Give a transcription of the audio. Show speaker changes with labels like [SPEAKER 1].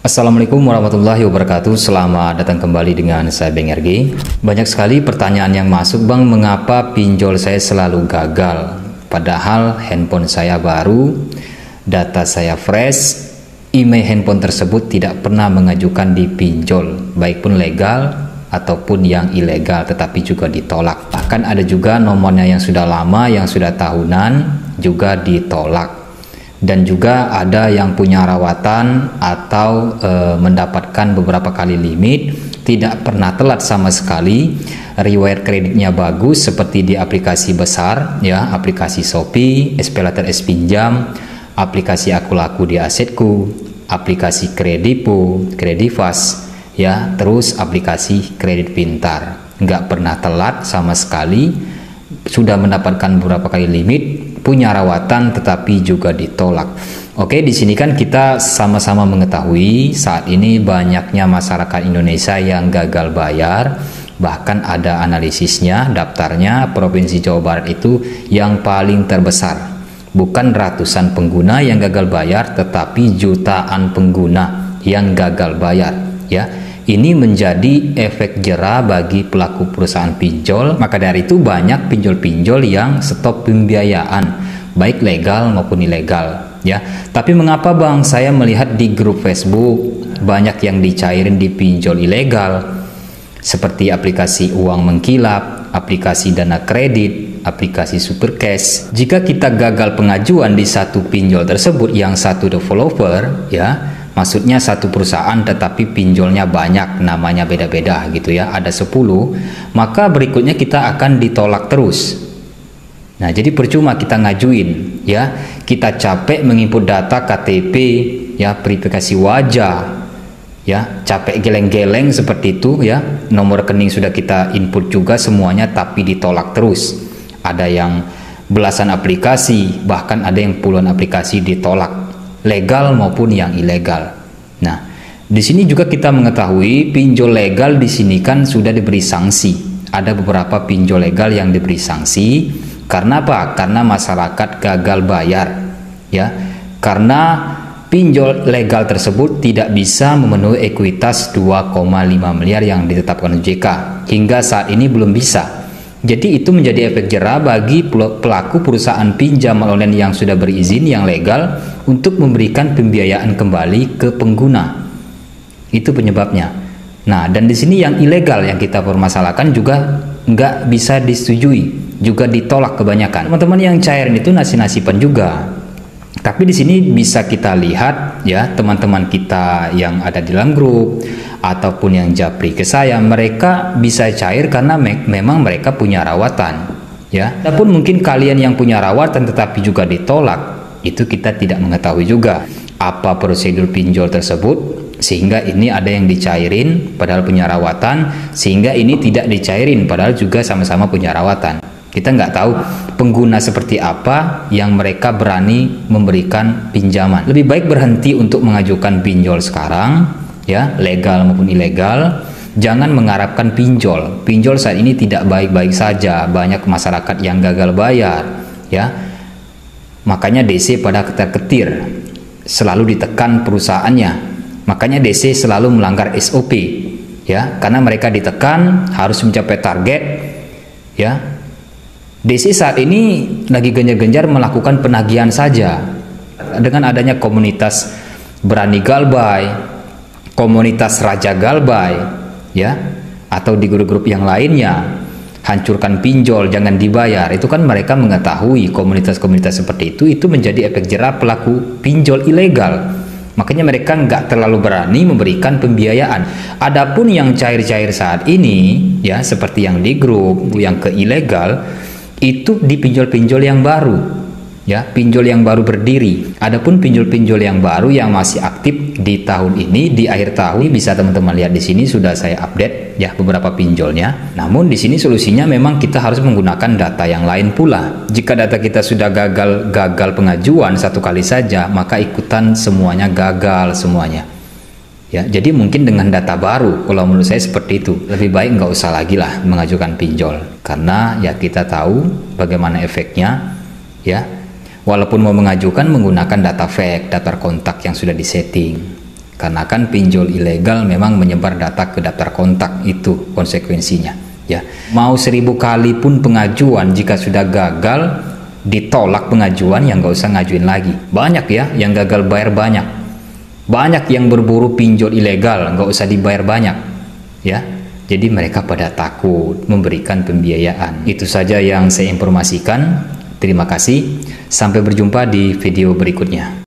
[SPEAKER 1] Assalamualaikum warahmatullahi wabarakatuh. Selamat datang kembali dengan saya Bang RG. Banyak sekali pertanyaan yang masuk, Bang, mengapa pinjol saya selalu gagal? Padahal handphone saya baru, data saya fresh, email handphone tersebut tidak pernah mengajukan dipinjol, baik pun legal ataupun yang ilegal, tetapi juga ditolak. Bahkan ada juga nomornya yang sudah lama, yang sudah tahunan juga ditolak. Dan juga ada yang punya rawatan atau mendapatkan beberapa kali limit, tidak pernah telat sama sekali, riwayat kreditnya bagus seperti di aplikasi besar ya, aplikasi Shopee, SPayLater S Pinjam, aplikasi Aku Laku di Asetku, aplikasi Kredipo, Kredifast ya, terus aplikasi Kredit Pintar. Nggak pernah telat sama sekali, sudah mendapatkan beberapa kali limit, punya rawatan tetapi juga ditolak. Oke, di sini kan kita sama-sama mengetahui saat ini banyaknya masyarakat Indonesia yang gagal bayar. Bahkan ada analisisnya, daftarnya Provinsi Jawa Barat itu yang paling terbesar. Bukan ratusan pengguna yang gagal bayar, tetapi jutaan pengguna yang gagal bayar ya. Ini menjadi efek jera bagi pelaku perusahaan pinjol. Maka dari itu banyak pinjol-pinjol yang stop pembiayaan, baik legal maupun ilegal ya. Tapi mengapa, Bang, saya melihat di grup Facebook banyak yang dicairin di pinjol ilegal, seperti aplikasi uang mengkilap, aplikasi dana kredit, aplikasi super cash. Jika kita gagal pengajuan di satu pinjol tersebut, yang satu developer ya, maksudnya satu perusahaan tetapi pinjolnya banyak, namanya beda-beda gitu ya, ada 10, maka berikutnya kita akan ditolak terus. Nah, jadi percuma kita ngajuin ya, kita capek menginput data KTP ya, verifikasi wajah ya, capek geleng-geleng seperti itu ya, nomor rekening sudah kita input juga semuanya, tapi ditolak terus. Ada yang belasan aplikasi, bahkan ada yang puluhan aplikasi ditolak, legal maupun yang ilegal. Nah, di sini juga kita mengetahui pinjol legal di sini kan sudah diberi sanksi. Ada beberapa pinjol legal yang diberi sanksi. Karena apa? Karena masyarakat gagal bayar ya. Karena pinjol legal tersebut tidak bisa memenuhi ekuitas 2,5 miliar yang ditetapkan OJK. Hingga saat ini belum bisa. Jadi itu menjadi efek jera bagi pelaku perusahaan pinjam online yang sudah berizin, yang legal, untuk memberikan pembiayaan kembali ke pengguna. Itu penyebabnya. Nah, dan di sini yang ilegal yang kita permasalahkan juga nggak bisa disetujui, juga ditolak kebanyakan. Teman-teman yang cairin itu nasi-nasipan juga. Tapi di sini bisa kita lihat ya, teman-teman kita yang ada di dalam grup ataupun yang japri ke saya, mereka bisa cair karena memang mereka punya rawatan ya. Adapun mungkin kalian yang punya rawatan tetapi juga ditolak, itu kita tidak mengetahui juga apa prosedur pinjol tersebut, sehingga ini ada yang dicairin padahal punya rawatan, sehingga ini tidak dicairin padahal juga sama-sama punya rawatan. Kita nggak tahu pengguna seperti apa yang mereka berani memberikan pinjaman. Lebih baik berhenti untuk mengajukan pinjol sekarang ya, legal maupun ilegal. Jangan mengharapkan pinjol. Pinjol saat ini tidak baik-baik saja, banyak masyarakat yang gagal bayar ya. Makanya DC pada ketar-ketir, selalu ditekan perusahaannya. Makanya DC selalu melanggar SOP ya, karena mereka ditekan harus mencapai target ya. DC saat ini lagi genjar-genjar melakukan penagihan saja. Dengan adanya komunitas Berani Galbay, komunitas Raja Galbay ya, atau di grup-grup yang lainnya, hancurkan pinjol, jangan dibayar. Itu kan mereka mengetahui komunitas-komunitas seperti itu menjadi efek jera pelaku pinjol ilegal. Makanya mereka nggak terlalu berani memberikan pembiayaan. Adapun yang cair-cair saat ini ya, seperti yang di grup, yang ke ilegal, itu di pinjol-pinjol yang baru ya, pinjol yang baru berdiri. Adapun pinjol-pinjol yang baru yang masih aktif di tahun ini, di akhir tahun, bisa teman-teman lihat di sini sudah saya update ya beberapa pinjolnya. Namun di sini solusinya memang kita harus menggunakan data yang lain pula. Jika data kita sudah gagal pengajuan satu kali saja, maka ikutan semuanya gagal semuanya. Ya, jadi mungkin dengan data baru, kalau menurut saya seperti itu, lebih baik nggak usah lagi lah mengajukan pinjol, karena ya kita tahu bagaimana efeknya ya. Walaupun mau mengajukan menggunakan data fake, data kontak yang sudah disetting, karena kan pinjol ilegal memang menyebar data ke daftar kontak, itu konsekuensinya ya. Mau 1000 kali pun pengajuan, jika sudah gagal ditolak pengajuan, yang nggak usah ngajuin lagi. Banyak ya yang gagal bayar, banyak yang berburu pinjol ilegal, nggak usah dibayar banyak ya. Jadi mereka pada takut memberikan pembiayaan. Itu saja yang saya informasikan. Terima kasih, sampai berjumpa di video berikutnya.